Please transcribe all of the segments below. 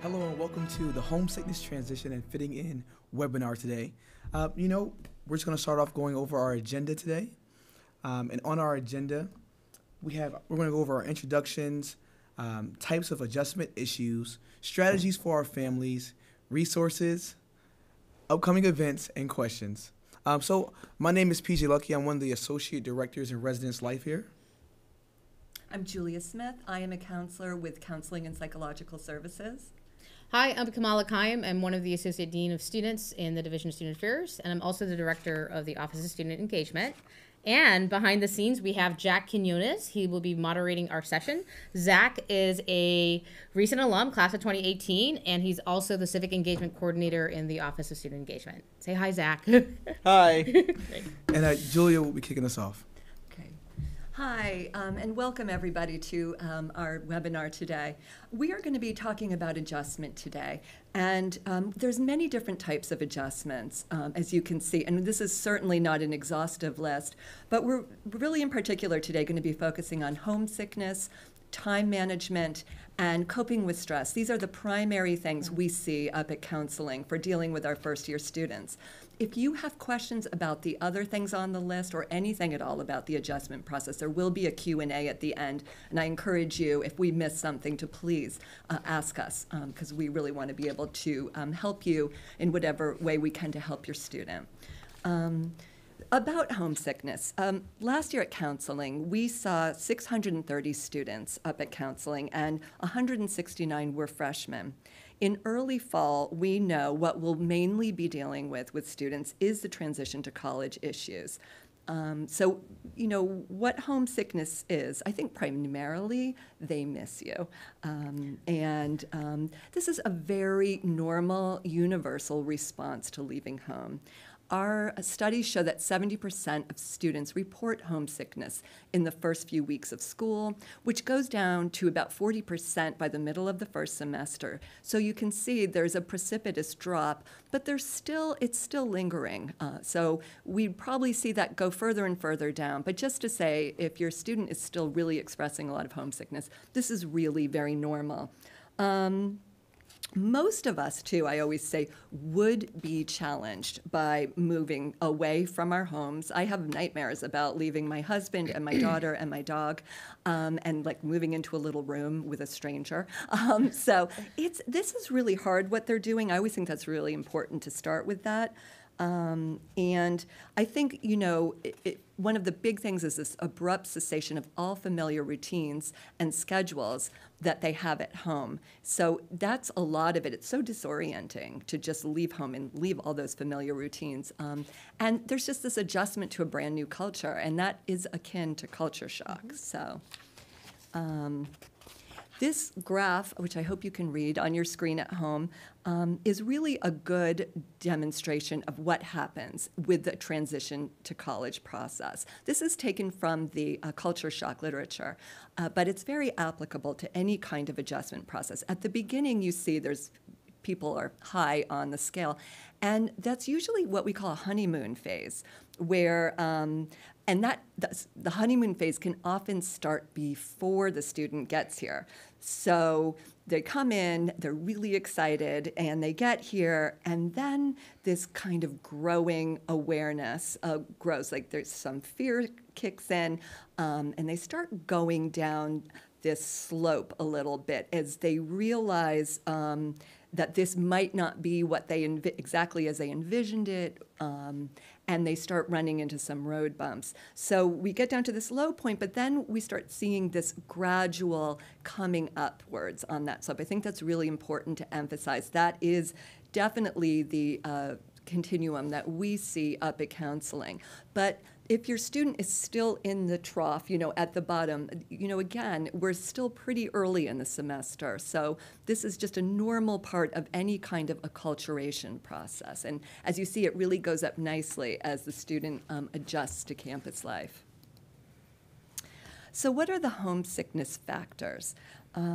Hello and welcome to the Homesickness Transition and Fitting In webinar today. We're just going to start off going over our agenda today. And on our agenda, we're going to go over our introductions, types of adjustment issues, strategies for our families, resources, upcoming events, and questions. So my name is Pejay Lucky. I'm one of the Associate Directors in Residence Life here. I'm Julia Smith. I am a counselor with Counseling and Psychological Services. Hi, I'm Kamala. Kiem. I'm one of the Associate Dean of Students in the Division of Student Affairs, and I'm also the Director of the Office of Student Engagement. And behind the scenes, we have Jack Quinones. He will be moderating our session. Zach is a recent alum, class of 2018, and he's also the Civic Engagement Coordinator in the Office of Student Engagement. Say hi, Zach. Hi. And Julia will be kicking us off. Hi, and welcome everybody to our webinar today. We are going to be talking about adjustment today, and there's many different types of adjustments, as you can see, and this is certainly not an exhaustive list, but we're really in particular today going to be focusing on homesickness, time management, and coping with stress. These are the primary things we see up at counseling for dealing with our first-year students. If you have questions about the other things on the list or anything at all about the adjustment process, there will be a Q&A at the end, and I encourage you, if we miss something, to please ask us, because we really want to be able to help you in whatever way we can to help your student. About homesickness, last year at counseling, we saw 630 students up at counseling, and 169 were freshmen. In early fall, we know what we'll mainly be dealing with students is the transition to college issues. So, what homesickness is, I think primarily they miss you. This is a very normal, universal response to leaving home. Our studies show that 70% of students report homesickness in the first few weeks of school, which goes down to about 40% by the middle of the first semester. So you can see there's a precipitous drop, but it's still lingering. So we'd probably see that go further and further down. But just to say, if your student is still really expressing a lot of homesickness, this is really very normal. Most of us, too, I always say, would be challenged by moving away from our homes. I have nightmares about leaving my husband and my daughter and my dog and like moving into a little room with a stranger. So this is really hard what they're doing. I always think that's really important to start with that. And I think, one of the big things is this abrupt cessation of all familiar routines and schedules that they have at home. So that's a lot of it. It's so disorienting to just leave home and leave all those familiar routines. And there's just this adjustment to a brand new culture, and that is akin to culture shock. So. This graph, which I hope you can read on your screen at home, is really a good demonstration of what happens with the transition to college process. This is taken from the culture shock literature, but it's very applicable to any kind of adjustment process. At the beginning, you see people are high on the scale, and that's usually what we call a honeymoon phase, where the honeymoon phase can often start before the student gets here. So they come in, they're really excited, and they get here, and then this kind of growing awareness grows. Like there's some fear kicks in, and they start going down this slope a little bit as they realize that this might not be what they exactly as they envisioned it, and they start running into some road bumps. So we get down to this low point, but then we start seeing this gradual coming upwards on that slope. I think that's really important to emphasize. That is definitely the continuum that we see up at counseling. But if your student is still in the trough, at the bottom, again, we're still pretty early in the semester. So this is just a normal part of any kind of acculturation process. And as you see, it really goes up nicely as the student adjusts to campus life. So what are the homesickness factors?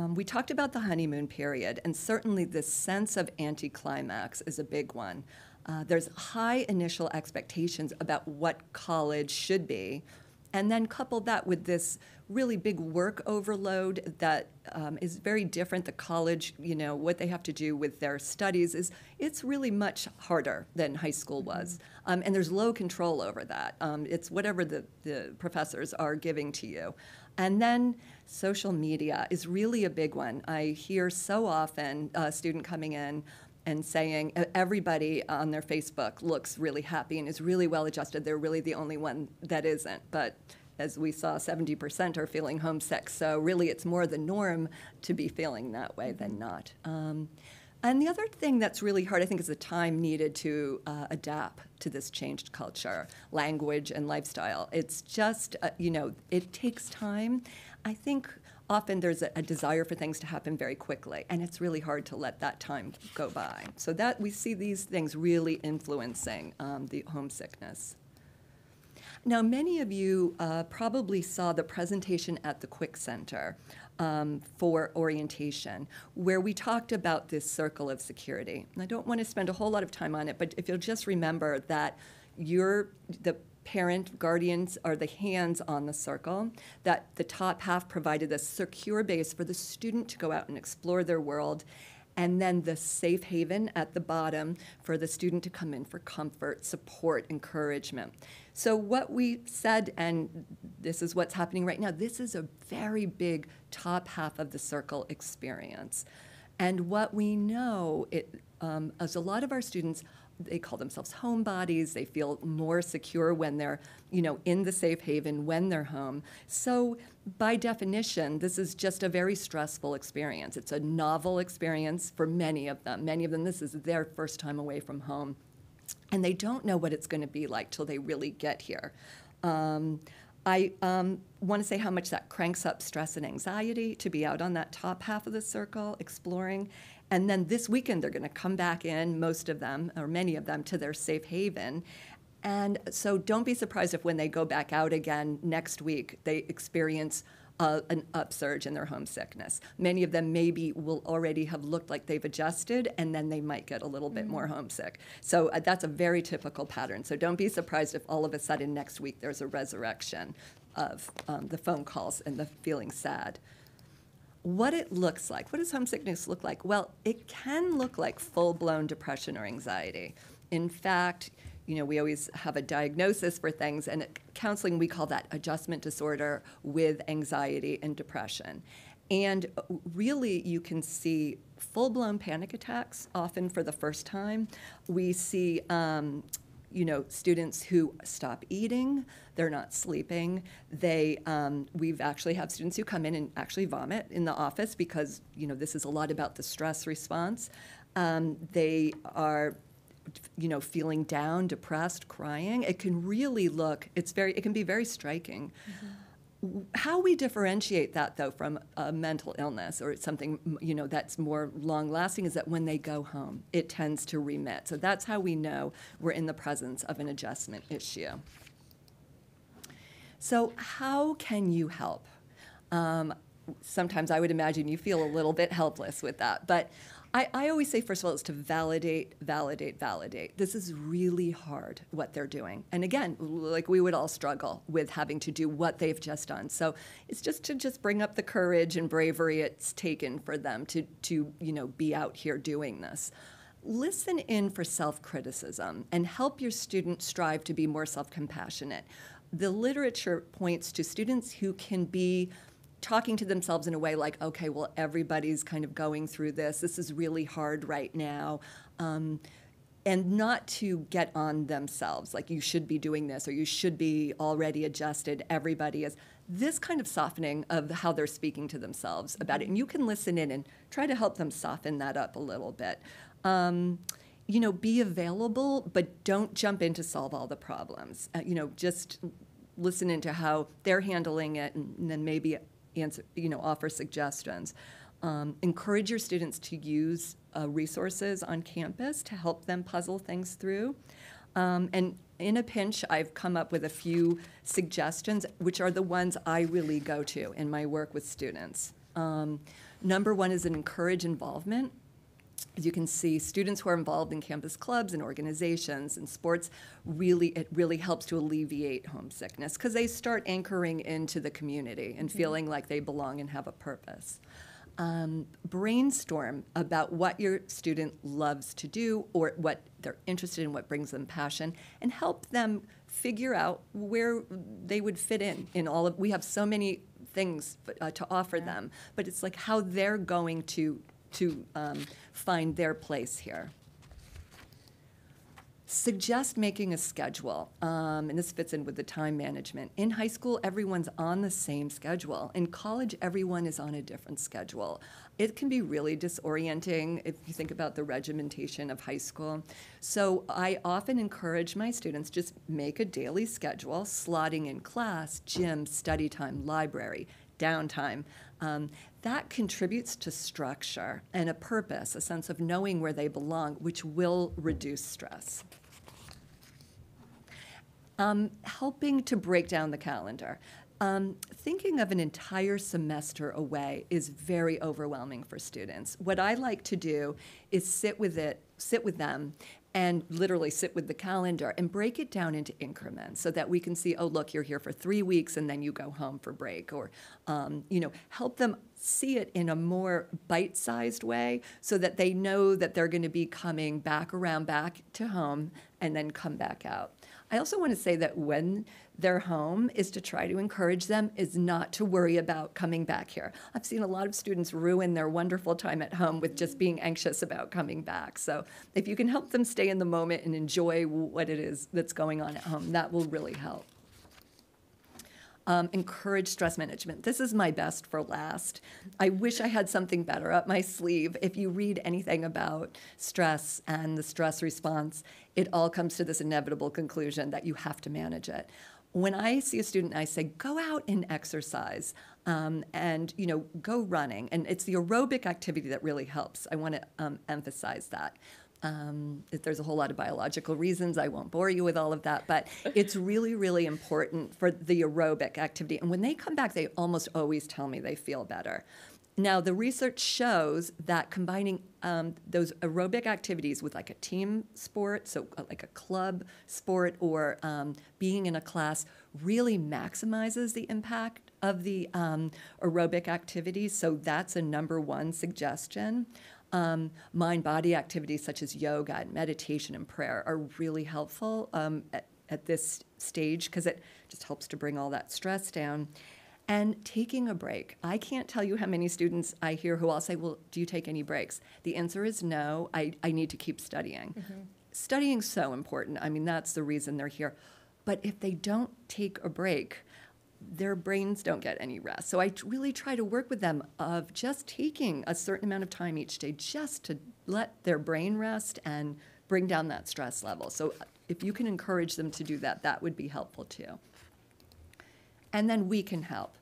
We talked about the honeymoon period, and certainly this sense of anticlimax is a big one. There's high initial expectations about what college should be, and then couple that with this really big work overload that is very different. The college, what they have to do with their studies it's really much harder than high school was. And there's low control over that. It's whatever the professors are giving to you. And then social media is really a big one. I hear so often a student coming in and saying everybody on their Facebook looks really happy and is really well adjusted. They're really the only one that isn't. But as we saw, 70% are feeling homesick. So really it's more the norm to be feeling that way than not. And the other thing that's really hard, I think, is the time needed to adapt to this changed culture, language, and lifestyle. It's just, it takes time. I think often there's a desire for things to happen very quickly, and it's really hard to let that time go by. So that we see these things really influencing the homesickness. Now, many of you probably saw the presentation at the Quick Center for orientation, where we talked about this circle of security. And I don't want to spend a whole lot of time on it, but if you'll just remember that the parent, guardians are the hands on the circle, that the top half provided a secure base for the student to go out and explore their world, and then the safe haven at the bottom for the student to come in for comfort, support, encouragement. So what we said, and this is what's happening right now, this is a very big top half of the circle experience. And what we know is a lot of our students, they call themselves homebodies. They feel more secure when they're, in the safe haven, when they're home. So by definition, this is just a very stressful experience. It's a novel experience for many of them. Many of them, this is their first time away from home. And they don't know what it's going to be like till they really get here. I want to say how much that cranks up stress and anxiety to be out on that top half of the circle exploring. And then this weekend, they're going to come back in, most of them, or many of them, to their safe haven. And so don't be surprised if when they go back out again next week, they experience an upsurge in their homesickness. Many of them maybe will already have looked like they've adjusted, and then they might get a little bit more homesick. So that's a very typical pattern. So don't be surprised if all of a sudden next week there's a resurrection of the phone calls and the feeling sad. What it looks like, what does homesickness look like? Well, it can look like full-blown depression or anxiety. In fact, we always have a diagnosis for things, and at counseling we call that adjustment disorder with anxiety and depression. And really you can see full-blown panic attacks, often for the first time. We see students who stop eating, they're not sleeping. We've actually had students who come in and actually vomit in the office because, this is a lot about the stress response. They are, feeling down, depressed, crying. It can really it can be very striking. How we differentiate that, though, from a mental illness or something, that's more long-lasting is that when they go home, it tends to remit. So that's how we know we're in the presence of an adjustment issue. So how can you help? Sometimes I would imagine you feel a little bit helpless with that, but I always say, first of all, is to validate. This is really hard, what they're doing. And again, like we would all struggle with having to do what they've just done. So it's just to bring up the courage and bravery it's taken for them to be out here doing this. Listen in for self-criticism and help your student strive to be more self-compassionate. The literature points to students who can be talking to themselves in a way like, okay, well, everybody's kind of going through this. This is really hard right now. And not to get on themselves, like you should be doing this or you should be already adjusted. Everybody is. This kind of softening of how they're speaking to themselves about it. And you can listen in and try to help them soften that up a little bit. Be available, but don't jump in to solve all the problems. Just listen into how they're handling it and then maybe offer suggestions. Encourage your students to use resources on campus to help them puzzle things through. And in a pinch, I've come up with a few suggestions, which are the ones I really go to in my work with students. Number one is encourage involvement. As you can see, students who are involved in campus clubs and organizations and sports, it really helps to alleviate homesickness because they start anchoring into the community and feeling like they belong and have a purpose. Brainstorm about what your student loves to do or what they're interested in, what brings them passion, and help them figure out where they would fit in all of. We have so many things to offer them, but it's like how they're going to find their place here. Suggest making a schedule, and this fits in with the time management. In high school, everyone's on the same schedule. In college, everyone is on a different schedule. It can be really disorienting if you think about the regimentation of high school. So I often encourage my students just make a daily schedule, slotting in class, gym, study time, library, downtime. That contributes to structure and a purpose, a sense of knowing where they belong, which will reduce stress. Helping to break down the calendar. Thinking of an entire semester away is very overwhelming for students. What I like to do is sit with them and literally sit with the calendar and break it down into increments so that we can see, oh, look, you're here for 3 weeks and then you go home for break, or, help them see it in a more bite-sized way so that they know that they're going to be coming back to home and then come back out. I also want to say that when they're home is to try to encourage them is not to worry about coming back here. I've seen a lot of students ruin their wonderful time at home with just being anxious about coming back. So if you can help them stay in the moment and enjoy what it is that's going on at home, that will really help. Encourage stress management. This is my best for last. I wish I had something better up my sleeve. If you read anything about stress and the stress response, it all comes to this inevitable conclusion that you have to manage it. When I see a student, I say, go out and exercise and go running. And it's the aerobic activity that really helps. I want to emphasize that. There's a whole lot of biological reasons. I won't bore you with all of that, but it's really, really important for the aerobic activity. And when they come back, they almost always tell me they feel better. Now, the research shows that combining those aerobic activities with like a team sport, so like a club sport or being in a class, really maximizes the impact of the aerobic activities. So that's a number one suggestion. Mind-body activities such as yoga and meditation and prayer are really helpful at this stage because it just helps to bring all that stress down. And taking a break. I can't tell you how many students I hear who all say, well, do you take any breaks? The answer is no, I need to keep studying. Mm-hmm. studying's so important. I mean, that's the reason they're here. But if they don't take a break, their brains don't get any rest. So I really try to work with them of just taking a certain amount of time each day just to let their brain rest and bring down that stress level. So if you can encourage them to do that, that would be helpful too. And then we can help.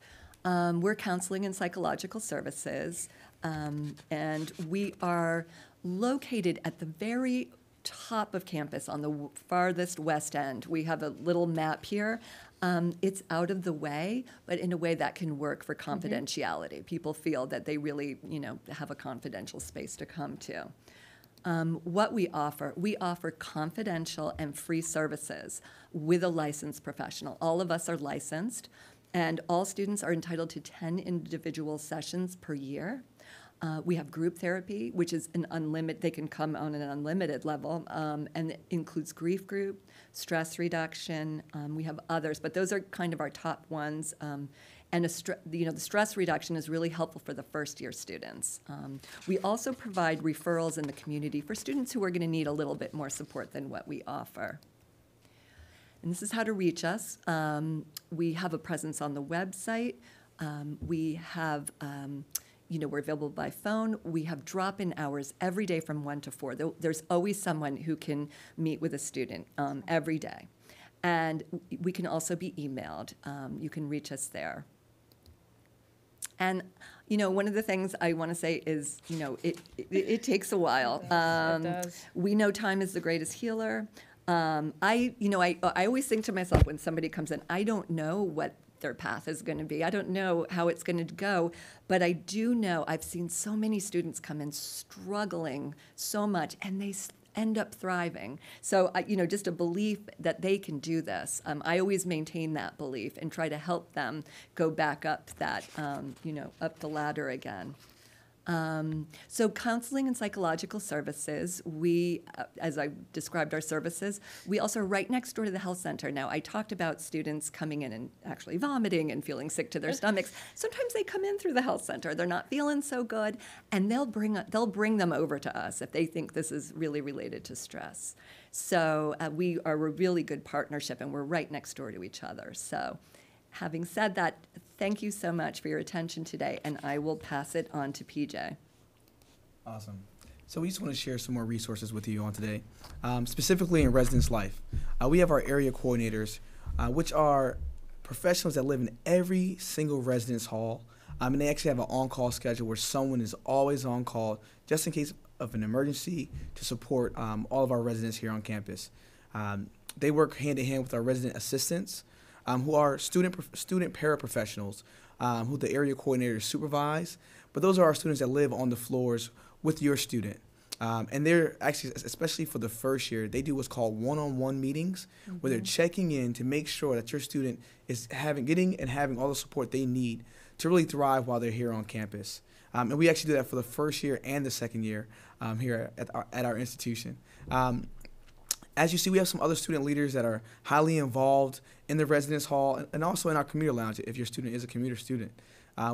We're counseling and psychological services, and we are located at the very top of campus on the farthest west end. We have a little map here. It's out of the way, but in a way that can work for confidentiality. People feel that they really, have a confidential space to come to. What we offer confidential and free services with a licensed professional. All of us are licensed, and all students are entitled to 10 individual sessions per year. We have group therapy, which is an unlimited, they can come on an unlimited level, and it includes grief group, stress reduction. We have others, but those are kind of our top ones. And the stress reduction is really helpful for the first-year students. We also provide referrals in the community for students who are going to need a little bit more support than what we offer. And this is how to reach us. We have a presence on the website. We have, we're available by phone. We have drop-in hours every day from 1 to 4. There's always someone who can meet with a student every day. And we can also be emailed. You can reach us there. And, one of the things I want to say is, it takes a while. It does. We know time is the greatest healer. I always think to myself when somebody comes in, I don't know what their path is going to be. I don't know how it's going to go, but I do know I've seen so many students come in struggling so much, and they end up thriving. So, just a belief that they can do this. I always maintain that belief and try to help them go back up that, up the ladder again. So counseling and psychological services, we, as I described our services, we also are right next door to the health center. Now, I talked about students coming in and actually vomiting and feeling sick to their stomachs. Sometimes they come in through the health center. They're not feeling so good, and they'll bring them over to us if they think this is really related to stress. So we are a really good partnership, and we're right next door to each other. So having said that, thank you so much for your attention today, and I will pass it on to Pejay. Awesome. So we just want to share some more resources with you on today, specifically in residence life. We have our area coordinators, which are professionals that live in every single residence hall, and they actually have an on-call schedule where someone is always on call just in case of an emergency to support all of our residents here on campus. They work hand-in-hand with our resident assistants, who are student paraprofessionals who the area coordinators supervise. But those are our students that live on the floors with your student. And they're actually, especially for the first year, they do what's called one-on-one meetings, where they're checking in to make sure that your student is getting and having all the support they need to really thrive while they're here on campus. And we actually do that for the first year and the second year here at our institution. As you see, we have some other student leaders that are highly involved in the residence hall and also in our commuter lounge if your student is a commuter student.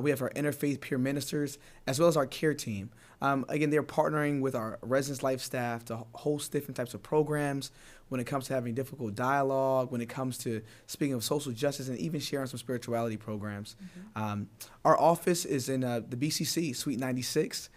We have our interfaith peer ministers as well as our care team. Again, they're partnering with our residence life staff to host different types of programs when it comes to having difficult dialogue, when it comes to speaking of social justice, and even sharing some spirituality programs. Our office is in the BCC, Suite 96.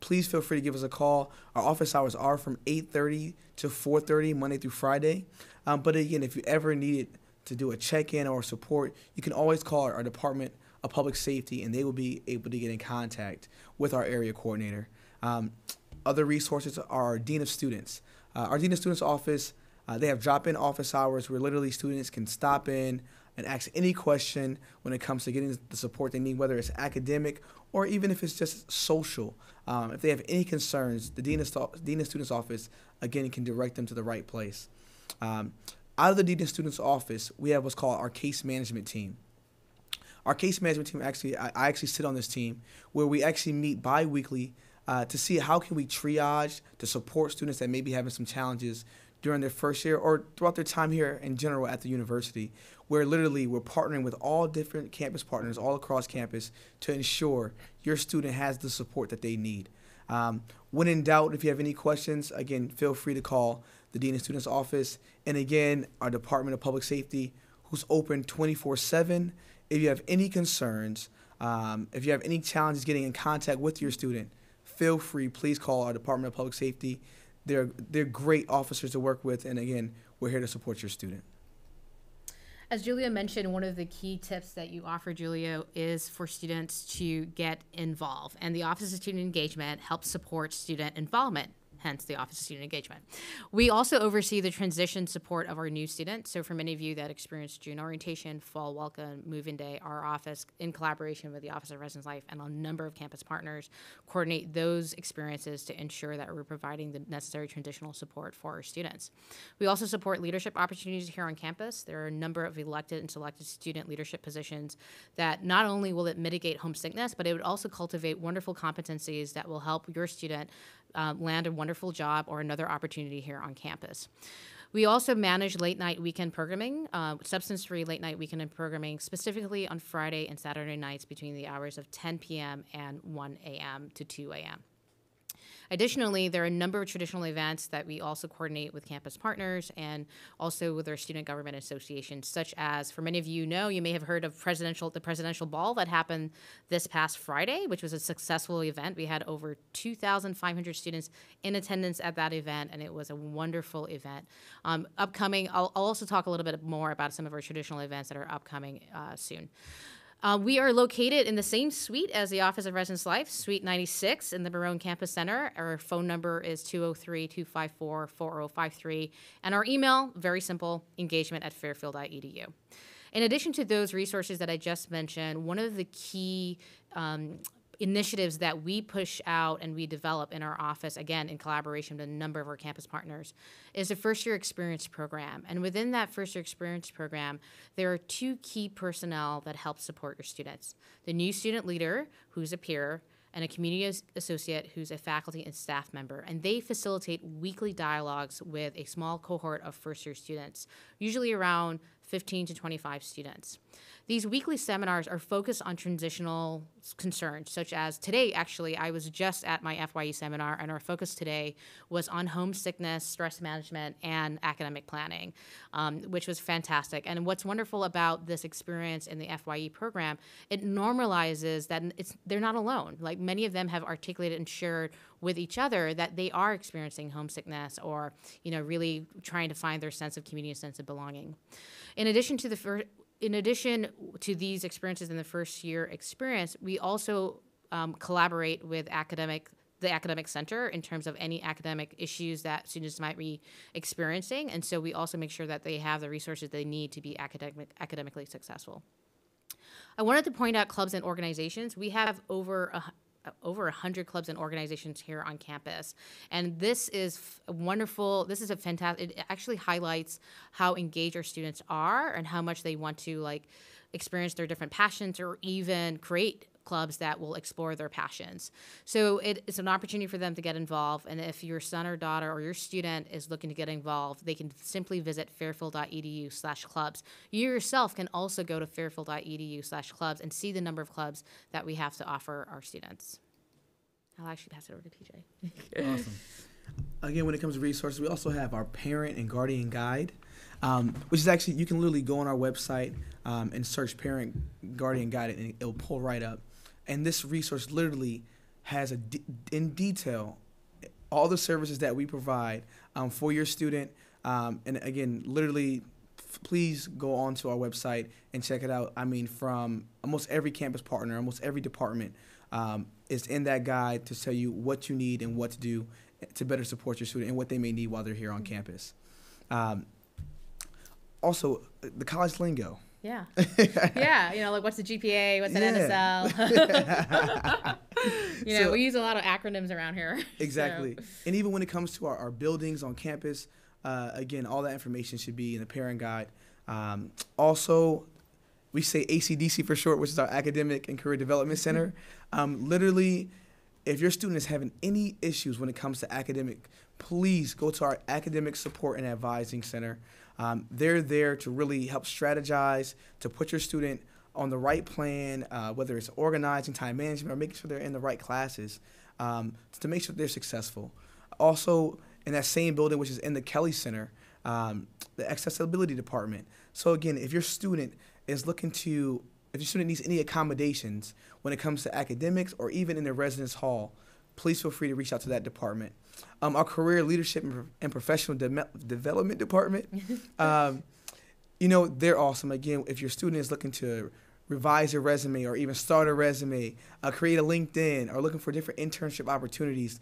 Please feel free to give us a call. Our office hours are from 8:30 to 4:30, Monday through Friday. But again, if you ever needed to do a check-in or support, you can always call our Department of Public Safety, and they will be able to get in contact with our area coordinator. Other resources are our Dean of Students. Our Dean of Students office, they have drop-in office hours where literally students can stop in and ask any question when it comes to getting the support they need, whether it's academic or even if it's just social. If they have any concerns, the Dean of Students office, again, can direct them to the right place. Out of the Dean of Students office, we have what's called our case management team. Our case management team, I actually sit on this team, where we actually meet bi-weekly to see how can we triage to support students that may be having some challenges during their first year or throughout their time here in general at the university, where literally we're partnering with all different campus partners all across campus to ensure your student has the support that they need. When in doubt, if you have any questions, again, feel free to call the Dean of Students Office. And again, our Department of Public Safety, who's open 24/7. If you have any concerns, if you have any challenges getting in contact with your student, feel free, please call our Department of Public Safety. They're great officers to work with, and again, we're here to support your student. As Julia mentioned, one of the key tips that you offer, Julia, is for students to get involved. And the Office of Student Engagement helps support student involvement, hence the Office of Student Engagement. We also oversee the transition support of our new students. So for many of you that experience June orientation, fall welcome, move-in day, our office, in collaboration with the Office of Residence Life and a number of campus partners, coordinate those experiences to ensure that we're providing the necessary transitional support for our students. We also support leadership opportunities here on campus. There are a number of elected and selected student leadership positions that not only will it mitigate homesickness, but it would also cultivate wonderful competencies that will help your student land a wonderful job or another opportunity here on campus. We also manage late night weekend programming, substance-free late night weekend programming, specifically on Friday and Saturday nights between the hours of 10 p.m. and 1 a.m. to 2 a.m. Additionally, there are a number of traditional events that we also coordinate with campus partners and also with our student government associations, such as, for many of you know, you may have heard of the presidential ball that happened this past Friday, which was a successful event. We had over 2,500 students in attendance at that event, and it was a wonderful event. Upcoming, I'll also talk a little bit more about some of our traditional events that are upcoming soon. We are located in the same suite as the Office of Residence Life, Suite 96 in the Barone Campus Center. Our phone number is 203-254-4053. And our email, very simple, engagement@fairfield.edu. In addition to those resources that I just mentioned, one of the key initiatives that we push out and we develop in our office, again, in collaboration with a number of our campus partners, is the First Year Experience Program. And within that First Year Experience Program, there are two key personnel that help support your students. The new student leader, who's a peer, and a community associate who's a faculty and staff member. And they facilitate weekly dialogues with a small cohort of first-year students, usually around 15 to 25 students. These weekly seminars are focused on transitional concerns, such as today, actually, I was just at my FYE seminar, and our focus today was on homesickness, stress management, and academic planning, which was fantastic. And what's wonderful about this experience in the FYE program, it normalizes that they're not alone. Like, many of them have articulated and shared with each other that they are experiencing homesickness or, really trying to find their sense of community and sense of belonging. In addition to these experiences in the first year experience, we also collaborate with the academic center in terms of any academic issues that students might be experiencing. And so we also make sure that they have the resources they need to be academically successful. I wanted to point out clubs and organizations. We have over 100 clubs and organizations here on campus. And this is wonderful. This is a fantastic, it actually highlights how engaged our students are and how much they want to experience their different passions or even create clubs that will explore their passions. So it's an opportunity for them to get involved. And if your son or daughter or your student is looking to get involved, they can simply visit fairfield.edu/clubs. You yourself can also go to fairfield.edu/clubs and see the number of clubs that we have to offer our students. I'll actually pass it over to Pejay. Awesome. Again, when it comes to resources, we also have our parent and guardian guide, which is actually, you can literally go on our website and search parent guardian guide, and it'll pull right up. And this resource literally has in detail all the services that we provide for your student. And again, literally, please go onto our website and check it out. I mean, from almost every campus partner, almost every department is in that guide to tell you what you need and what to do to better support your student and what they may need while they're here on campus. Also, the college lingo. Yeah. Yeah, what's the GPA, what's an NSL? We use a lot of acronyms around here. Exactly. So. And even when it comes to our buildings on campus, again, all that information should be in the parent guide. Also, we say ACDC for short, which is our Academic and Career Development Center. Literally, if your student is having any issues when it comes to academic, please go to our Academic Support and Advising Center. They're there to really help strategize, to put your student on the right plan, whether it's organizing, time management, or making sure they're in the right classes to make sure they're successful. Also, in that same building, which is in the Kelly Center, the accessibility department. So again, if your student is if your student needs any accommodations when it comes to academics or even in their residence hall, please feel free to reach out to that department. Our career leadership and professional development department, they're awesome. Again, if your student is looking to revise your resume or even start a resume, create a LinkedIn, or looking for different internship opportunities,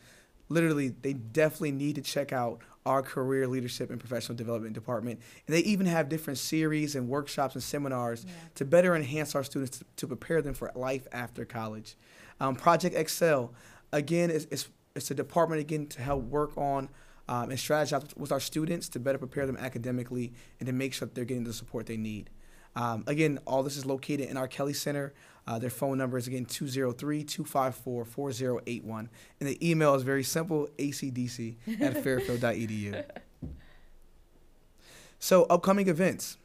literally, they definitely need to check out our career leadership and professional development department. And they even have different series and workshops and seminars to better enhance our students to prepare them for life after college. Project Excel, again, it's a department, again, to help work on and strategize with our students to better prepare them academically and to make sure that they're getting the support they need. Again, all this is located in our Kelly Center. Their phone number is, again, 203-254-4081. And the email is very simple, acdc@fairfield.edu. So upcoming events.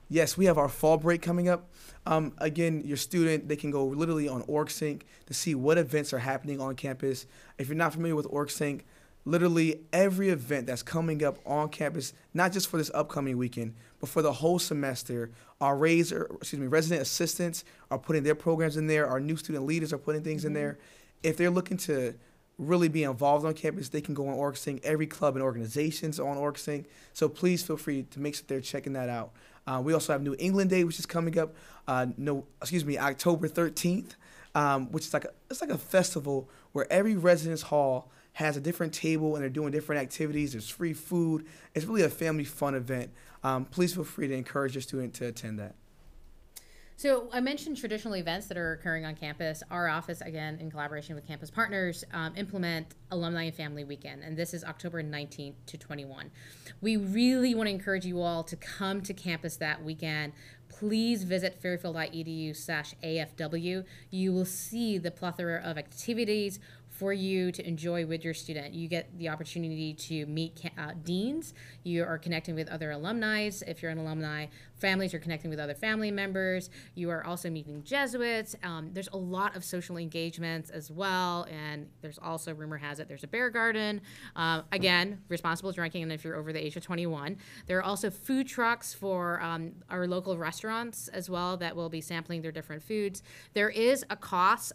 Yes, we have our fall break coming up. Again, your student, they can go literally on OrgSync to see what events are happening on campus. If you're not familiar with OrgSync, literally every event that's coming up on campus, not just for this upcoming weekend, but for the whole semester, our resident assistants are putting their programs in there. Our new student leaders are putting things in there. If they're looking to really be involved on campus, they can go on OrgSync. Every club and organization's on OrgSync. So please feel free to make sure they're checking that out. We also have New England Day, which is coming up, October 13th, which is like a festival where every residence hall has a different table and they're doing different activities. There's free food. It's really a family fun event. Please feel free to encourage your student to attend that. So I mentioned traditional events that are occurring on campus. Our office, again, in collaboration with campus partners, implement Alumni and Family Weekend, and this is October 19th to 21. We really want to encourage you all to come to campus that weekend. Please visit fairfield.edu/AFW. You will see the plethora of activities for you to enjoy with your student. You get the opportunity to meet deans. You are connecting with other alumni. If you're an alumni, families are connecting with other family members. You are also meeting Jesuits. There's a lot of social engagements as well. And there's also, rumor has it, there's a bear garden. Again, responsible drinking, and if you're over the age of 21. There are also food trucks for our local restaurants as well that will be sampling their different foods. There is a cost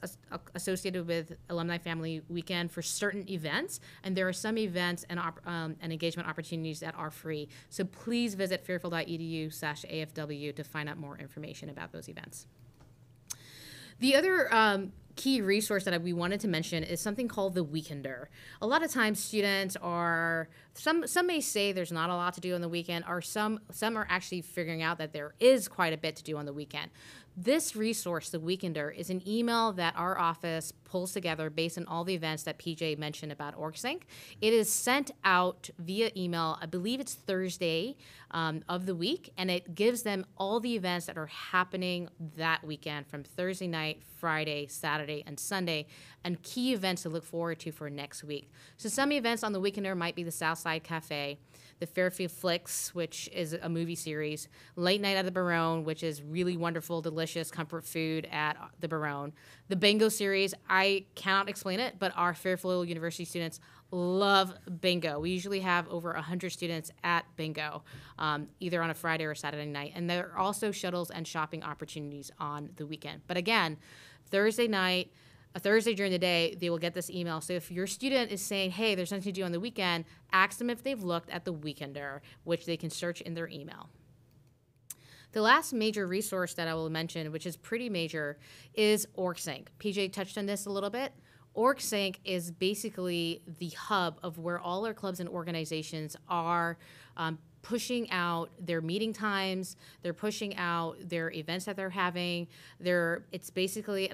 associated with Alumni Family Weekend for certain events, and there are some events and engagement opportunities that are free. So please visit fairfield.edu/AFW to find out more information about those events. The other key resource that we wanted to mention is something called the Weekender. A lot of times students are, some may say there's not a lot to do on the weekend, or some are actually figuring out that there is quite a bit to do on the weekend. This resource, the Weekender, is an email that our office pulls together based on all the events that Pejay mentioned about OrgSync. It is sent out via email, I believe it's Thursday of the week, and it gives them all the events that are happening that weekend from Thursday night, Friday, Saturday, and Sunday, and key events to look forward to for next week. So some events on the Weekender might be the Southside Cafe, the Fairfield Flicks, which is a movie series, Late Night at the Barone, which is really wonderful, delicious comfort food at the Barone. The Bingo series, I cannot explain it, but our Fairfield University students love bingo. We usually have over 100 students at bingo, either on a Friday or a Saturday night. And there are also shuttles and shopping opportunities on the weekend. But again, Thursday night, a Thursday during the day, they will get this email. So if your student is saying, hey, there's something to do on the weekend, ask them if they've looked at the Weekender, which they can search in their email. The last major resource that I will mention, which is pretty major, is OrgSync. Pejay touched on this a little bit. OrgSync is basically the hub of where all our clubs and organizations are pushing out their meeting times. They're pushing out their events that they're having. It's basically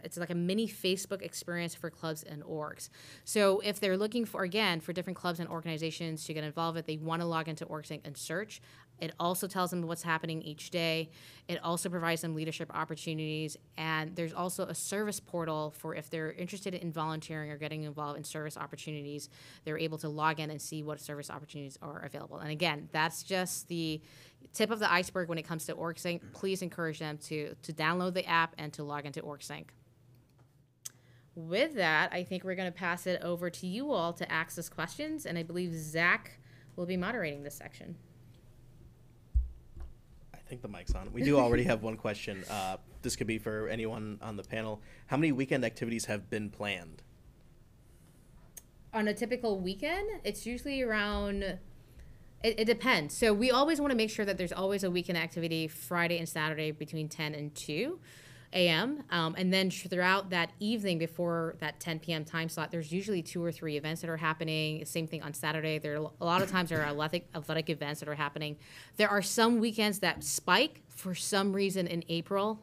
it's like a mini Facebook experience for clubs and orgs. So if they're looking for different clubs and organizations to get involved with, they want to log into OrgSync and search. It also tells them what's happening each day. It also provides them leadership opportunities. And there's also a service portal for if they're interested in volunteering or getting involved in service opportunities, they're able to log in and see what service opportunities are available. And again, that's just the tip of the iceberg when it comes to OrgSync. Please encourage them to download the app and to log into OrgSync. With that, I think we're going to pass it over to you all to ask us questions. And I believe Zach will be moderating this section. I think the mic's on. We do already have one question. This could be for anyone on the panel. How many weekend activities have been planned? On a typical weekend, it's usually around, it depends. So we always want to make sure that there's always a weekend activity Friday and Saturday between 10 and 2 a.m. And then throughout that evening before that 10 p.m. time slot, there's usually 2 or 3 events that are happening. Same thing on Saturday. There are a lot of times there are athletic events that are happening. There are some weekends that spike for some reason in April.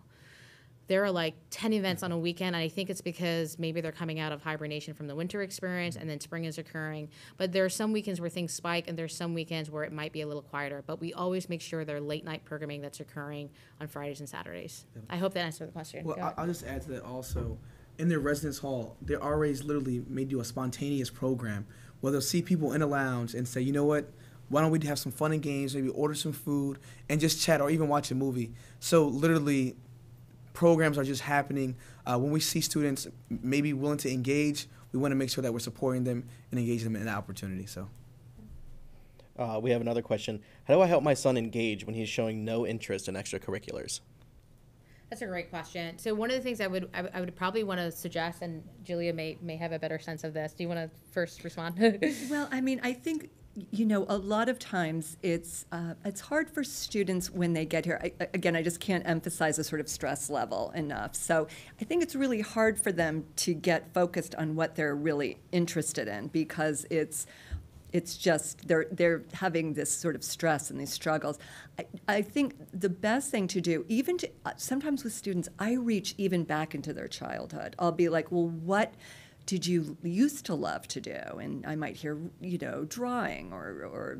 There are like 10 events on a weekend, and I think it's because maybe they're coming out of hibernation from the winter experience, and then spring is occurring. But there are some weekends where things spike, and there's some weekends where it might be a little quieter. But we always make sure there are late-night programming that's occurring on Fridays and Saturdays. Yep. I hope that answered the question. Well, I'll just add to that also. In their residence hall, they always literally may do a spontaneous program where they'll see people in the lounge and say, you know what, why don't we have some fun and games, maybe order some food, and just chat or even watch a movie. So literally, programs are just happening. When we see students maybe willing to engage, we want to make sure that we're supporting them and engaging them in the opportunity. So, we have another question. How do I help my son engage when he's showing no interest in extracurriculars? That's a great question. So one of the things I would probably want to suggest, and Julia may have a better sense of this. Do you want to first respond? Well, I mean, I think, you know, a lot of times it's hard for students when they get here. I just can't emphasize the sort of stress level enough. So I think it's really hard for them to get focused on what they're really interested in because it's just they're having this sort of stress and these struggles. I think the best thing to do, even sometimes with students, I reach even back into their childhood. I'll be like, well, what did you used to love to do? And I might hear, you know, drawing or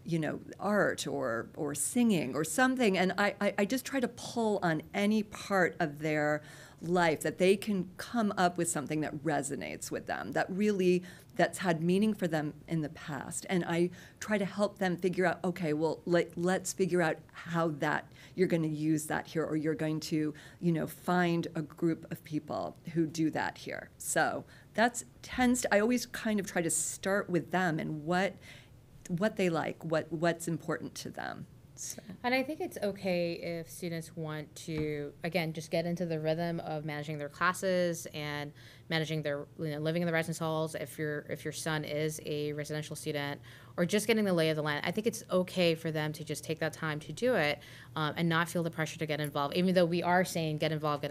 you know, art or singing or something. And I just try to pull on any part of their life that they can come up with something that resonates with them, that's had meaning for them in the past. And I try to help them figure out, okay, well, let's figure out how that you're going to use that here, or you're going to, you know, find a group of people who do that here. So I always kind of try to start with them and what they like, what's important to them. So. And I think it's okay if students want to, again, just get into the rhythm of managing their classes and managing their, you know, living in the residence halls. If your son is a residential student, or just getting the lay of the land, I think it's okay for them to just take that time to do it and not feel the pressure to get involved. Even though we are saying get involved.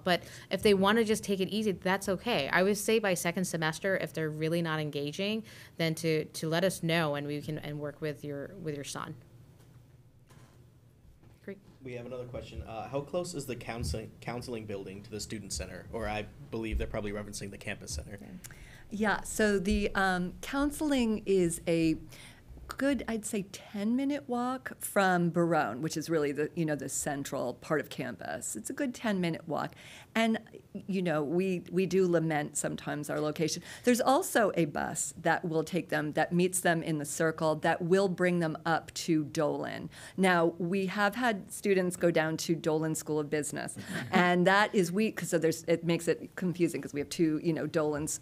But if they want to just take it easy, that's okay. I would say by second semester, if they're really not engaging, then to let us know and we can work with your son. We have another question. How close is the counseling building to the student center? Or I believe they're probably referencing the campus center. Yeah, so the counseling is a good, I'd say, 10-minute walk from Barone, which is really the central part of campus. It's a good 10-minute walk. And, you know, we do lament sometimes our location. There's also a bus that will take them, that meets them in the circle, that will bring them up to Dolan. Now, we have had students go down to Dolan School of Business, and that is so it makes it confusing because we have two, you know, Dolan's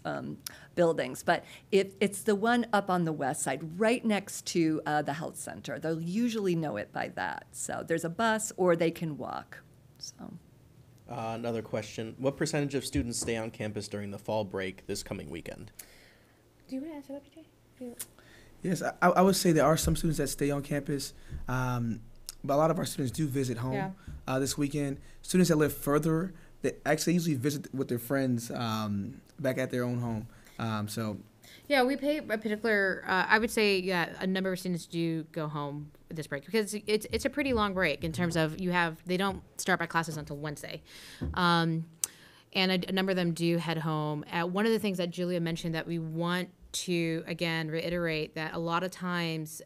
buildings. But it's the one up on the west side, right next to the health center. They'll usually know it by that. So there's a bus, or they can walk. So. Another question. What percentage of students stay on campus during the fall break this coming weekend? Do you want to answer that, Pejay? Yes, I would say there are some students that stay on campus, but a lot of our students do visit home this weekend. Students that live further, they actually usually visit with their friends back at their own home. Yeah, we pay a particular, I would say, a number of students do go home this break because it's a pretty long break in terms of they don't start back classes until Wednesday. and a number of them do head home. One of the things that Julia mentioned that we want to, again, reiterate that a lot of times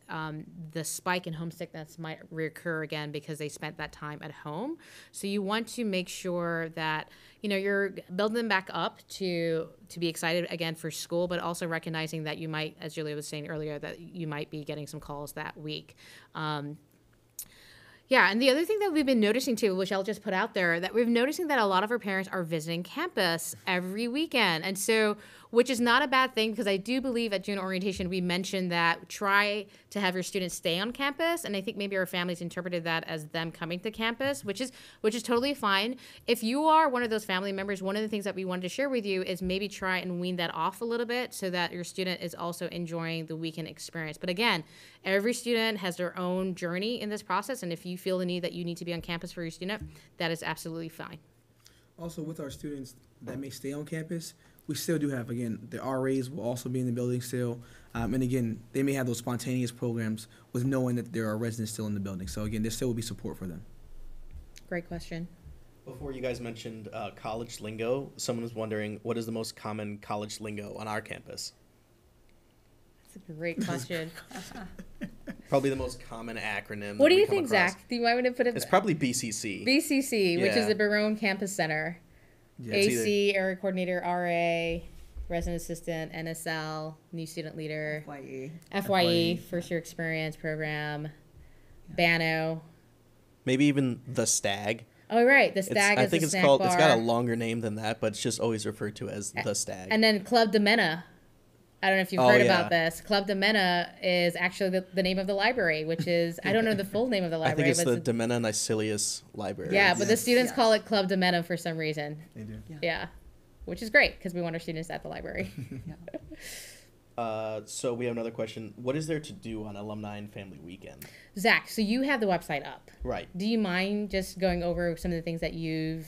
the spike in homesickness might reoccur again because they spent that time at home. So you want to make sure that, you're building them back up to be excited again for school, but also recognizing that you might, as Julia was saying earlier, that you might be getting some calls that week. Yeah, and the other thing that we've been noticing too, which I'll just put out there, that we're noticing that a lot of our parents are visiting campus every weekend. And so, which is not a bad thing, because I do believe at June orientation, we mentioned that try to have your students stay on campus. And I think maybe our families interpreted that as them coming to campus, which is totally fine. If you are one of those family members, one of the things that we wanted to share with you is maybe try and wean that off a little bit so that your student is also enjoying the weekend experience. But again, every student has their own journey in this process. And if you feel the need that you need to be on campus for your student, that is absolutely fine. Also, with our students that may stay on campus, we still do have, again, the RAs will also be in the building still. And again, they may have those spontaneous programs with knowing that there are residents still in the building. So again, there still will be support for them. Great question. Before, you guys mentioned college lingo. Someone was wondering, what is the most common college lingo on our campus? That's a great question. Probably the most common acronym. What do you think, Zach? Do you want me to put it? It's probably BCC. BCC, which is Yeah. the Barone Campus Center. Yeah. AC, area coordinator, RA, resident assistant, NSL, new student leader, FYE, first year experience program, BANO. Maybe even the Stag. Oh, right. The Stag is I think the it's snack called. bar. It's got a longer name than that, but it's just always referred to as the Stag. And then Club de Mena. I don't know if you've heard about this. Club de Mena is actually the name of the library, which is, I don't know the full name of the I library. think it's but the Demena Nicilius Library. Yeah, but the Yes. students call it Club de Mena for some reason. They do. Yeah, which is great because we want our students at the library. So we have another question. What is there to do on Alumni and Family Weekend? Zach, so you have the website up. Right. Do you mind just going over some of the things that you're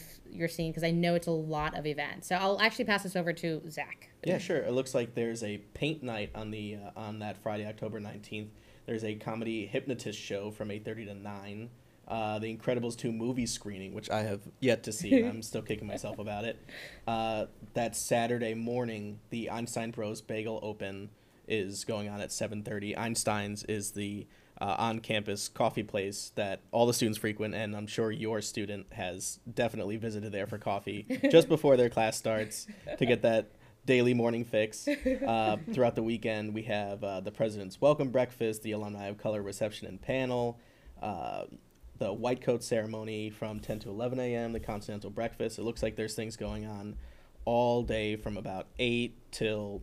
seeing? Because I know it's a lot of events. So I'll actually pass this over to Zach. Yeah, sure. It looks like there's a paint night on the on that Friday, October 19th. There's a comedy hypnotist show from 8:30 to 9. The Incredibles 2 movie screening, which I have yet to see, and I'm still kicking myself about it. That Saturday morning, the Einstein Bros Bagel Open is going on at 7:30. Einstein's is the on-campus coffee place that all the students frequent, and I'm sure your student has definitely visited there for coffee just before their class starts to get that daily morning fix. Throughout the weekend, we have the President's Welcome Breakfast, the Alumni of Color reception and panel, the white coat ceremony from 10 to 11 a.m., the continental breakfast. It looks like there's things going on all day from about 8 till,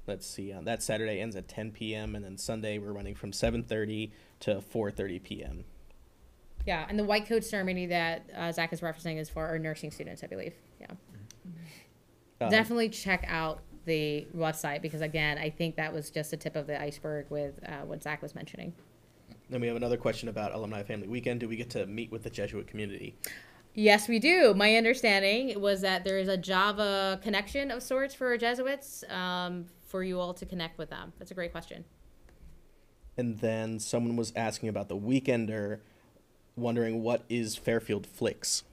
let's see, that Saturday ends at 10 p.m., and then Sunday we're running from 7:30 to 4:30 p.m. Yeah, and the white coat ceremony that Zach is referencing is for our nursing students, I believe. Yeah. Definitely check out the website because, again, I think that was just the tip of the iceberg with what Zach was mentioning. Then we have another question about Alumni Family Weekend. Do we get to meet with the Jesuit community? Yes, we do. My understanding was that there is a Java connection of sorts for Jesuits for you all to connect with them. That's a great question. And then someone was asking about the Weekender, wondering what is Fairfield Flicks?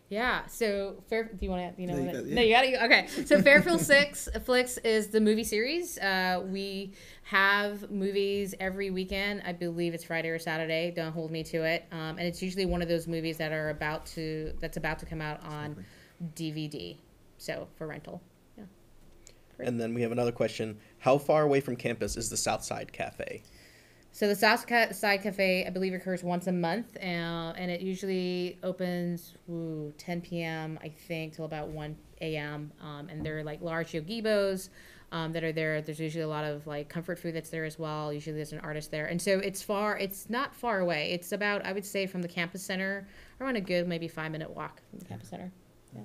Yeah. So, do you want to? No, you got it, yeah. No, you got it. Okay. So, Fairfield Flicks is the movie series. We have movies every weekend. I believe it's Friday or Saturday. Don't hold me to it. And it's usually one of those movies that's about to come out on DVD. So for rental. Yeah. Great. And then we have another question. How far away from campus is the Southside Cafe? So the Southside Cafe, I believe, occurs once a month, and it usually opens 10 p.m., I think, till about 1 a.m. And they're like large yogibos that are there. There's usually a lot of like comfort food that's there as well. Usually there's an artist there. And so it's not far away. It's about, I would say, from the campus center, around a good maybe 5-minute walk from the campus center. Yeah.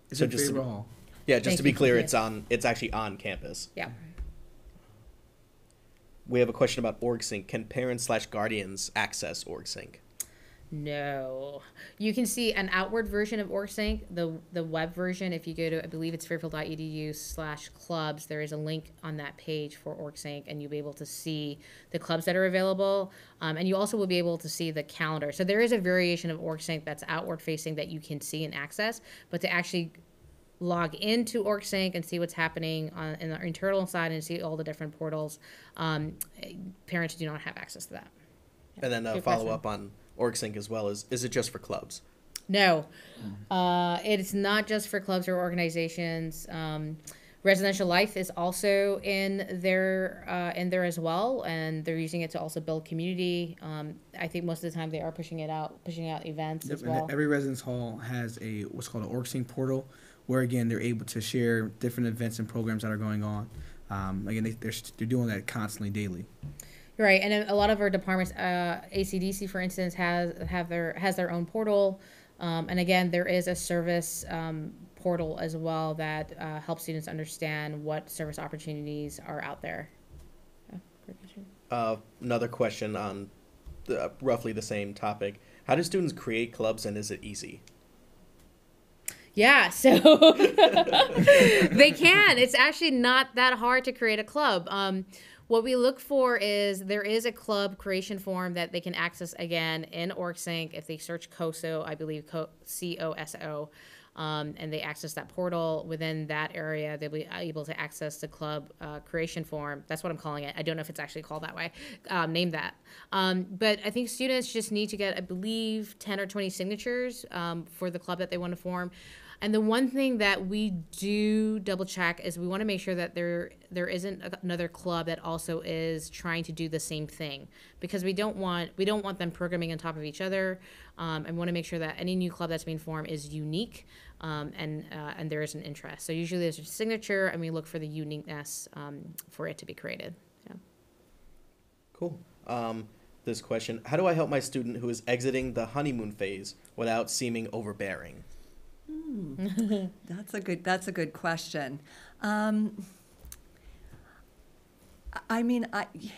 It's So in just to- Fairfield Hall. Yeah, just Thank to be you. clear, Yeah. it's actually on campus. Yeah. We have a question about OrgSync. Can parents/guardians access OrgSync? No. You can see an outward version of OrgSync, the web version. If you go to, I believe it's fairfield.edu/clubs, there is a link on that page for OrgSync, and you'll be able to see the clubs that are available. And you also will be able to see the calendar. So there is a variation of OrgSync that's outward facing that you can see and access, but to actually log into OrgSync and see what's happening in the internal side and see all the different portals. Parents do not have access to that. And then Good follow question. up on OrgSync as well. Is it just for clubs? No, it's not just for clubs or organizations. Residential Life is also in there as well, and they're using it to also build community. I think most of the time they are pushing out events as well. And every residence hall has what's called an OrgSync portal, where again they're able to share different events and programs that are going on. Again, they're doing that constantly, daily. Right, and a lot of our departments, ACDC for instance, has their own portal, and again there is a service portal as well that helps students understand what service opportunities are out there. Yeah, great question. Another question on roughly the same topic. How do students create clubs, and is it easy? Yeah, so they can. It's actually not that hard to create a club. What we look for is there is a club creation form that they can access again in OrgSync if they search COSO, I believe COSO, and they access that portal. Within that area, they'll be able to access the club creation form. That's what I'm calling it. I don't know if it's actually called that way. Name that. But I think students just need to get, I believe, 10 or 20 signatures for the club that they want to form. And the one thing that we do double check is we want to make sure that there isn't another club that also is trying to do the same thing, because we don't want them programming on top of each other, and want to make sure that any new club that's being formed is unique, and there is an interest. So usually there's a signature, and we look for the uniqueness for it to be created. Yeah. Cool. This question: how do I help my student who is exiting the honeymoon phase without seeming overbearing? That's a good question.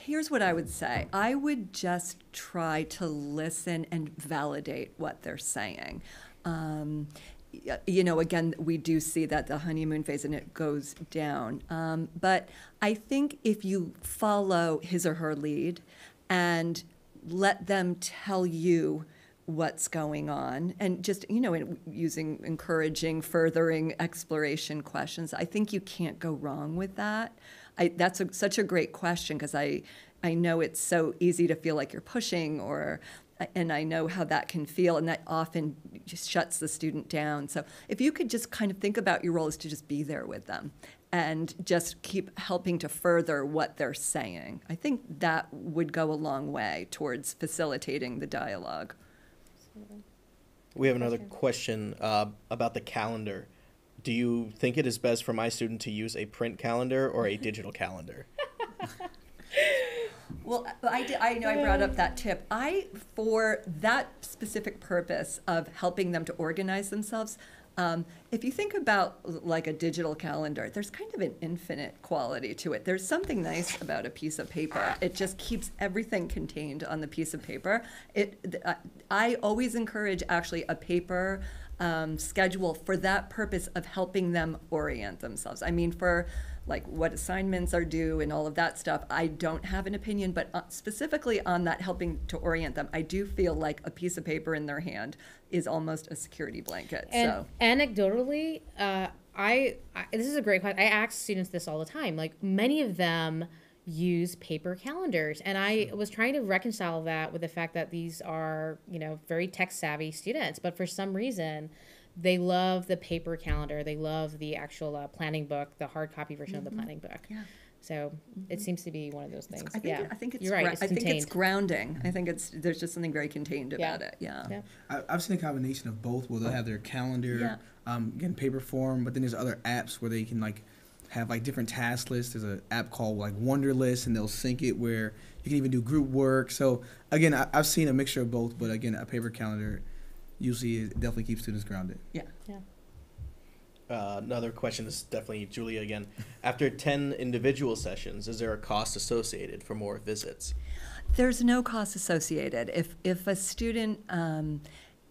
Here's what I would say. I would just try to listen and validate what they're saying. Again, we do see that the honeymoon phase and it goes down. But I think if you follow his or her lead and let them tell you what's going on, and just, using encouraging, furthering exploration questions, I think you can't go wrong with that. That's such a great question, because I know it's so easy to feel like you're pushing, and I know how that can feel, and that often just shuts the student down. So if you could just kind of think about your role as to just be there with them and just keep helping to further what they're saying, I think that would go a long way towards facilitating the dialogue. We have another question about the calendar. Do you think it is best for my student to use a print calendar or a digital calendar? Well, I know I brought up that tip. For that specific purpose of helping them to organize themselves, if you think about like a digital calendar, there's kind of an infinite quality to it. There's something nice about a piece of paper. It just keeps everything contained on the piece of paper. I always encourage actually a paper schedule for that purpose of helping them orient themselves. I mean, for like what assignments are due and all of that stuff, I don't have an opinion, but specifically on that helping to orient them, I do feel like a piece of paper in their hand is almost a security blanket. And so anecdotally, this is a great question. I ask students this all the time. Like, many of them use paper calendars, and I was trying to reconcile that with the fact that these are, very tech savvy students, but for some reason they love the paper calendar. They love the actual planning book, the hard copy version of the planning book. Yeah. So it seems to be one of those things. I think it's You're right. I think it's grounding. I think there's just something very contained Yeah. about it. Yeah. I've seen a combination of both, where they'll have their calendar, in paper form, but then there's other apps where they can have different task lists. There's an app called Wonderlist, and they'll sync it where you can even do group work. So again, I've seen a mixture of both, but again, a paper calendar usually definitely keeps students grounded. Yeah. Another question, this is definitely Julia again. After 10 individual sessions, is there a cost associated for more visits? There's no cost associated. If a student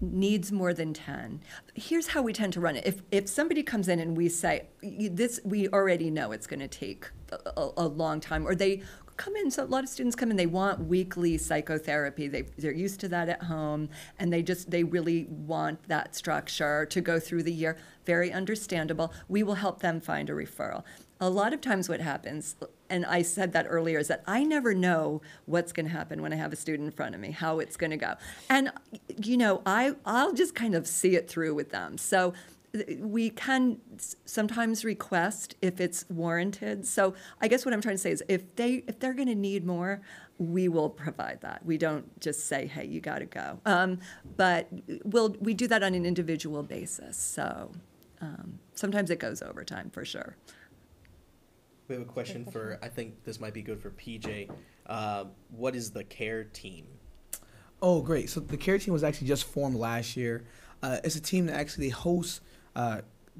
needs more than 10, here's how we tend to run it. If somebody comes in and we say, we already know it's going to take a long time, or they come in. So a lot of students come in, they want weekly psychotherapy. They're used to that at home, and they really want that structure to go through the year. Very understandable. We will help them find a referral. A lot of times what happens, and I said that earlier, is that I never know what's going to happen when I have a student in front of me, how it's going to go. And, I'll just kind of see it through with them. So we can sometimes request if it's warranted. So I guess what I'm trying to say is if they're going to need more, we will provide that. We don't just say, hey, you got to go. But we do that on an individual basis. So sometimes it goes over time for sure. We have a question for, I think this might be good for Pejay. What is the CARE team? Oh, great. So the CARE team was actually just formed last year. It's a team that actually hosts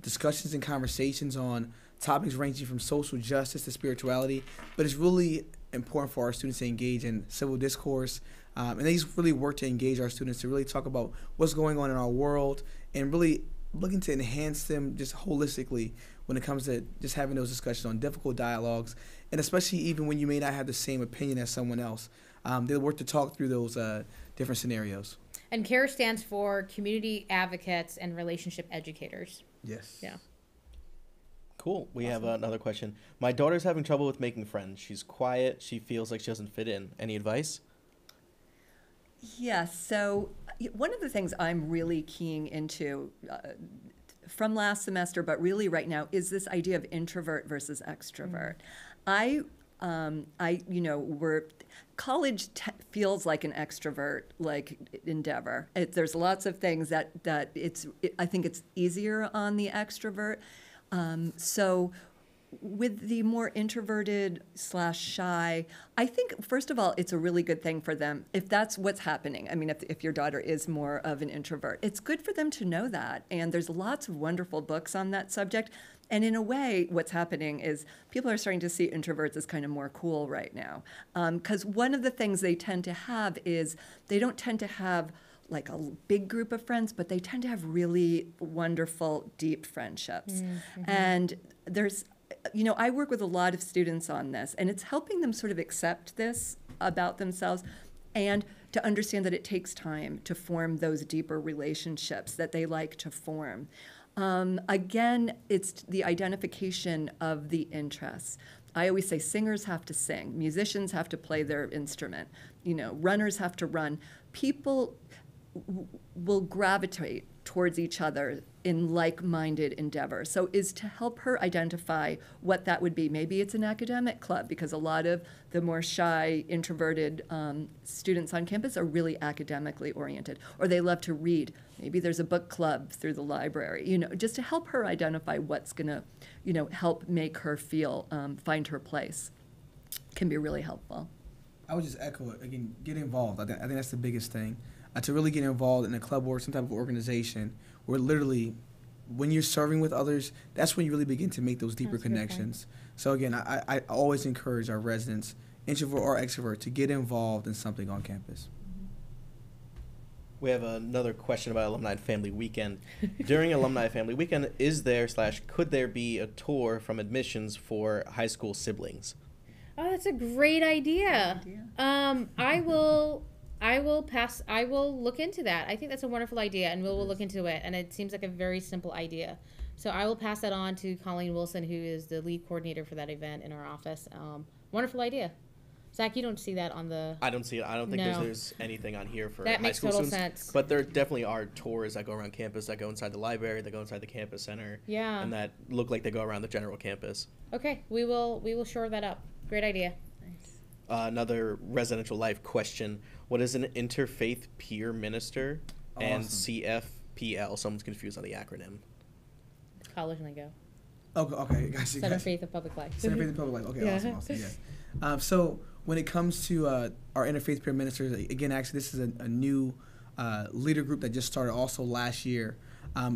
discussions and conversations on topics ranging from social justice to spirituality, but it's really important for our students to engage in civil discourse, and they just really work to engage our students to really talk about what's going on in our world and really looking to enhance them just holistically when it comes to just having those discussions on difficult dialogues, and especially even when you may not have the same opinion as someone else. They'll work to talk through those different scenarios. And CARE stands for Community Advocates and Relationship Educators. Yes. Yeah. Cool. We have another question. My daughter's having trouble with making friends. She's quiet. She feels like she doesn't fit in. Any advice? Yes. So one of the things I'm really keying into from last semester, but really right now, is this idea of introvert versus extrovert. College feels like an extrovert endeavor. There's lots of things that I think it's easier on the extrovert. So with the more introverted / shy, I think, first of all, it's a really good thing for them if that's what's happening. I mean, if your daughter is more of an introvert, it's good for them to know that. And there's lots of wonderful books on that subject. And in a way, what's happening is people are starting to see introverts as kind of more cool right now. Because one of the things they tend to have is they don't tend to have like a big group of friends, but they tend to have really wonderful, deep friendships. Mm-hmm. And there's, I work with a lot of students on this, and it's helping them sort of accept this about themselves and to understand that it takes time to form those deeper relationships that they like to form. Again, it's the identification of the interests. I always say singers have to sing, musicians have to play their instrument, runners have to run. People will gravitate towards each other in like-minded endeavors. So is to help her identify what that would be. Maybe it's an academic club, because a lot of the more shy, introverted students on campus are really academically oriented, or they love to read. Maybe there's a book club through the library, just to help her identify what's gonna, help make her feel, find her place, can be really helpful. I would just echo it again. Get involved. I think that's the biggest thing. To really get involved in a club or some type of organization where literally when you're serving with others, that's when you really begin to make those deeper connections. So again, I always encourage our residents, introvert or extrovert, to get involved in something on campus. We have another question about Alumni Family Weekend. During Alumni Family Weekend, could there be a tour from admissions for high school siblings? Oh, that's a great idea. I will look into that. I think that's a wonderful idea, and we'll look into it. And it seems like a very simple idea. So I will pass that on to Colleen Wilson, who is the lead coordinator for that event in our office. Wonderful idea. Zach, you don't see that on the... I don't see it. I don't think there's anything on here for that high makes school total students. sense. But there definitely are tours that go around campus, that go inside the library, that go inside the campus center. Yeah. And that look like they go around the general campus. Okay, we will shore that up. Great idea. Another residential life question. What is an interfaith peer minister? Awesome. And CFPL? Someone's confused on the acronym. College lingo. Okay, gotcha. Center Faith of Public Life. Center Faith of Public Life. Okay, yeah. awesome, yeah. So when it comes to our interfaith peer ministers, again, actually, this is a new leader group that just started also last year.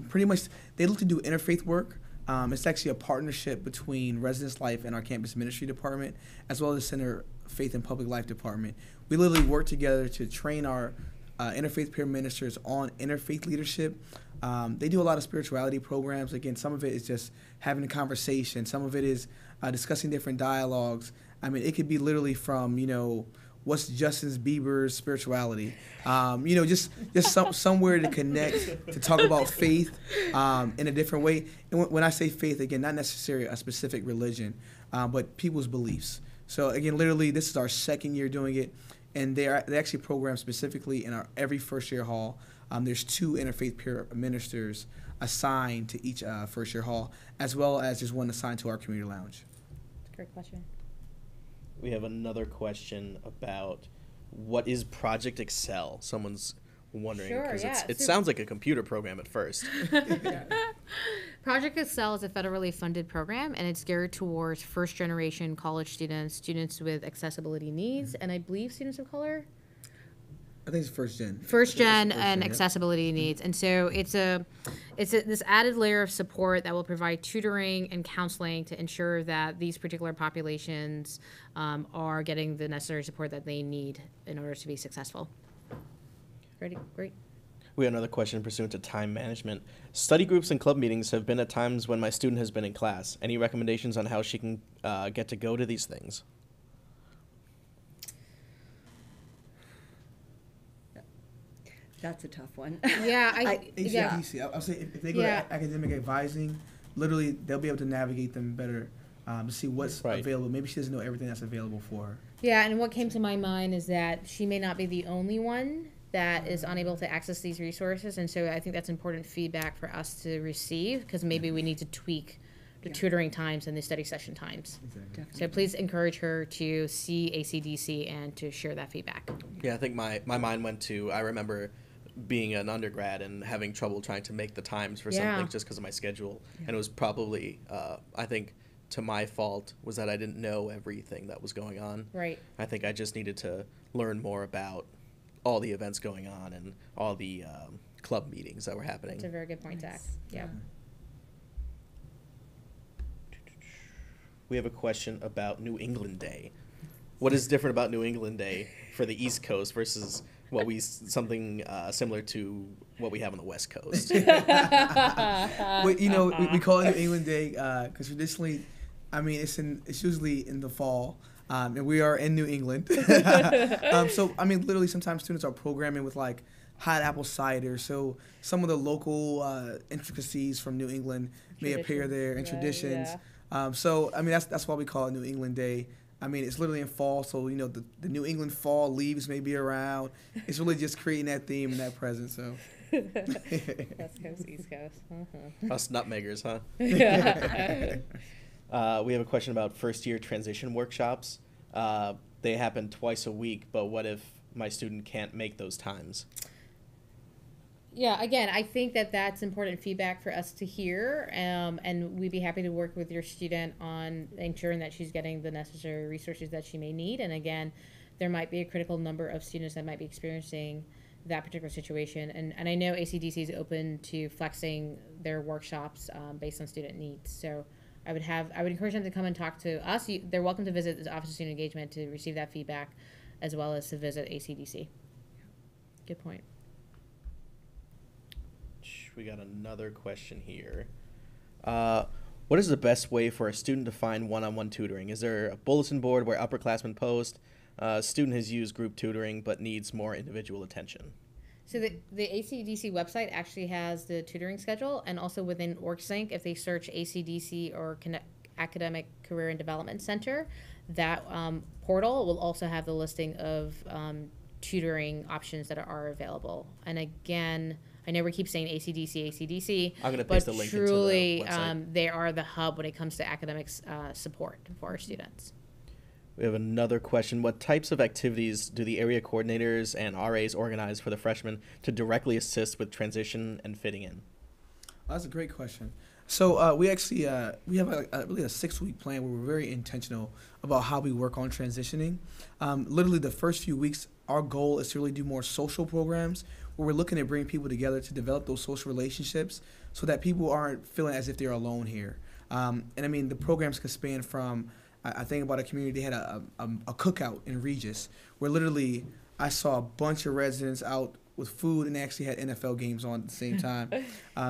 Pretty much, they look to do interfaith work. It's actually a partnership between Residence Life and our campus ministry department, as well as the Center Faith and Public Life department. We literally work together to train our interfaith peer ministers on interfaith leadership. They do a lot of spirituality programs. Again, some of it is just having a conversation. Some of it is discussing different dialogues. I mean, it could be literally from, what's Justin Bieber's spirituality? Just somewhere to connect, to talk about faith in a different way. And when I say faith, again, not necessarily a specific religion, but people's beliefs. So again, literally, this is our second year doing it, and they actually program specifically in our every first year hall. There's 2 interfaith peer ministers assigned to each first year hall, as well as there's one assigned to our community lounge. That's a great question. We have another question about what is Project Excel? Someone's wondering because it sounds like a computer program at first. Project Excel is a federally funded program, and it's geared towards first-generation college students, students with accessibility needs, and I believe students of color. I think it's first gen. First gen and yep. accessibility needs, and so it's this added layer of support that will provide tutoring and counseling to ensure that these particular populations are getting the necessary support that they need in order to be successful. Ready? Great. We have another question pursuant to time management. Study groups and club meetings have been at times when my student has been in class. Any recommendations on how she can get to go to these things? That's a tough one. Yeah, ACDC. I'll say if they go to academic advising, literally they'll be able to navigate them better to see what's available. Maybe she doesn't know everything that's available for her. Yeah, and what came to my mind is that she may not be the only one that is unable to access these resources, and so I think that's important feedback for us to receive, because maybe we need to tweak the tutoring times and the study session times. Exactly. So please encourage her to see ACDC and to share that feedback. Yeah, I think my mind went to, I remember being an undergrad and having trouble trying to make the times for something just because of my schedule. Yeah. And it was probably, I think, to my fault was that I didn't know everything that was going on. Right. I think I just needed to learn more about all the events going on and all the club meetings that were happening. That's a very good point, Zach. Yeah. We have a question about New England Day. What is different about New England Day for the East Coast versus something similar to what we have on the West Coast? Well, we call it New England Day because traditionally, I mean, it's usually in the fall, and we are in New England. So, I mean, literally sometimes students are programming with like hot apple cider. So some of the local intricacies from New England may appear there and traditions. Yeah. So, I mean, that's why we call it New England Day. I mean, it's literally in fall, so, the New England fall leaves may be around. It's really just creating that theme and that presence, so. West Coast, East Coast. Uh-huh. Us nutmeggers, huh? We have a question about first-year transition workshops. They happen twice a week, but what if my student can't make those times? Yeah, again, I think that's important feedback for us to hear, and we'd be happy to work with your student on ensuring that she's getting the necessary resources that she may need. And again, there might be a critical number of students that might be experiencing that particular situation. And I know ACDC is open to flexing their workshops based on student needs. So I would encourage them to come and talk to us. They're welcome to visit the Office of Student Engagement to receive that feedback, as well as to visit ACDC. Good point. We got another question here. What is the best way for a student to find one-on-one tutoring? Is there a bulletin board where upperclassmen post? Student has used group tutoring but needs more individual attention. So the ACDC website actually has the tutoring schedule, and also within OrgSync, if they search ACDC or Academic Career and Development Center, that portal will also have the listing of tutoring options that are available. And again, I know we keep saying ACDC, I'm going to paste the link into the website. They are the hub when it comes to academics support for our students. We have another question. What types of activities do the area coordinators and RAs organize for the freshmen to directly assist with transition and fitting in? That's a great question. So we actually we have really a 6-week plan where we're very intentional about how we work on transitioning. Literally the first few weeks, our goal is to really do more social programs where we're looking to bring people together to develop those social relationships so that people aren't feeling as if they're alone here. And I mean, the programs can span from, I think about a community, they had a cookout in Regis where literally I saw a bunch of residents out with food and they actually had NFL games on at the same time.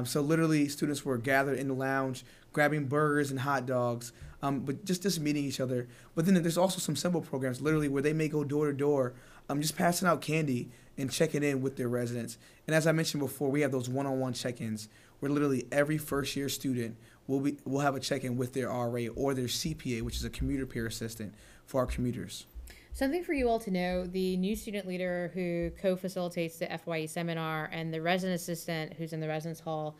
So literally students were gathered in the lounge, grabbing burgers and hot dogs, but just meeting each other. But then there's also some simple programs, literally, where they may go door to door, just passing out candy and checking in with their residents. And as I mentioned before, we have those one-on-one check-ins where literally every first-year student will have a check-in with their RA or their CPA, which is a commuter peer assistant for our commuters. Something for you all to know, the new student leader who co-facilitates the FYE seminar and the resident assistant who's in the residence hall,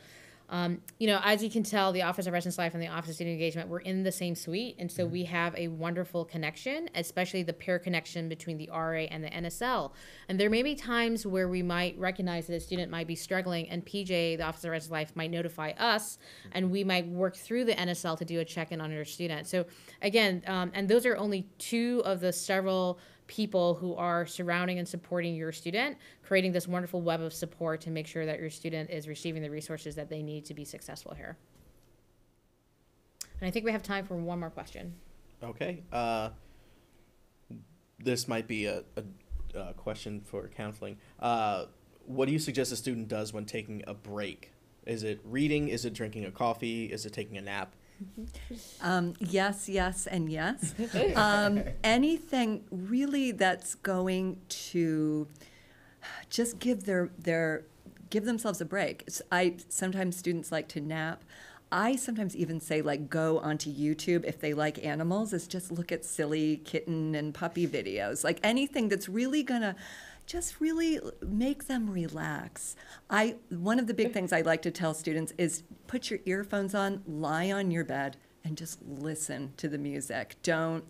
as you can tell, the Office of Residence Life and the Office of Student Engagement, we're in the same suite, and so we have a wonderful connection, especially the pair connection between the RA and the NSL. And there may be times where we might recognize that a student might be struggling, and Pejay, the Office of Residence Life, might notify us, and we might work through the NSL to do a check-in on your student. So again, and those are only two of the several people who are surrounding and supporting your student, creating this wonderful web of support to make sure that your student is receiving the resources that they need to be successful here. And I think we have time for one more question. Okay. This might be a question for counseling. What do you suggest a student does when taking a break? Is it reading? Is it drinking a coffee? Is it taking a nap? Yes, yes, and yes. Anything really that's going to just give themselves a break. Sometimes students like to nap. I sometimes even say, like, go onto YouTube if they like animals, is just look at silly kitten and puppy videos. Like anything that's really gonna just really make them relax. One of the big things I like to tell students is put your earphones on, lie on your bed, and just listen to the music. Don't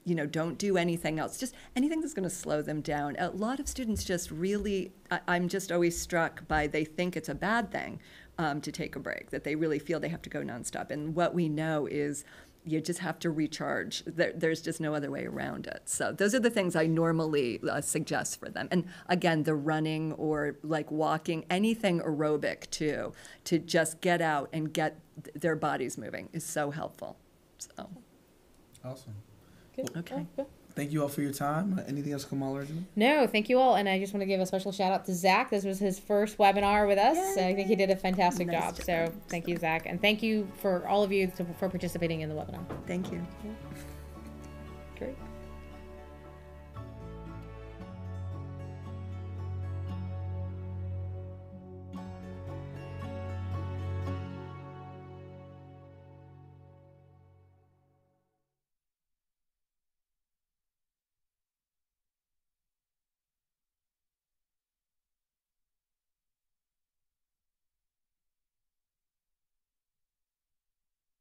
do anything else. Just anything that's going to slow them down. A lot of students just really, I'm just always struck by, they think it's a bad thing to take a break, that they really feel they have to go nonstop. And what we know is you just have to recharge. There's just no other way around it. So those are the things I normally suggest for them. And again, the running or like walking, anything aerobic too, to just get out and get their bodies moving is so helpful. So. Awesome. Good. Okay. Oh, Thank you all for your time. Anything else, Kamala or Jimmy? no, thank you all. And I just want to give a special shout out to Zach. This was his first webinar with us. Yay. I think he did a fantastic Nice job. job. So thank you, Zach. And thank you for all of you for participating in the webinar. Thank you. Great.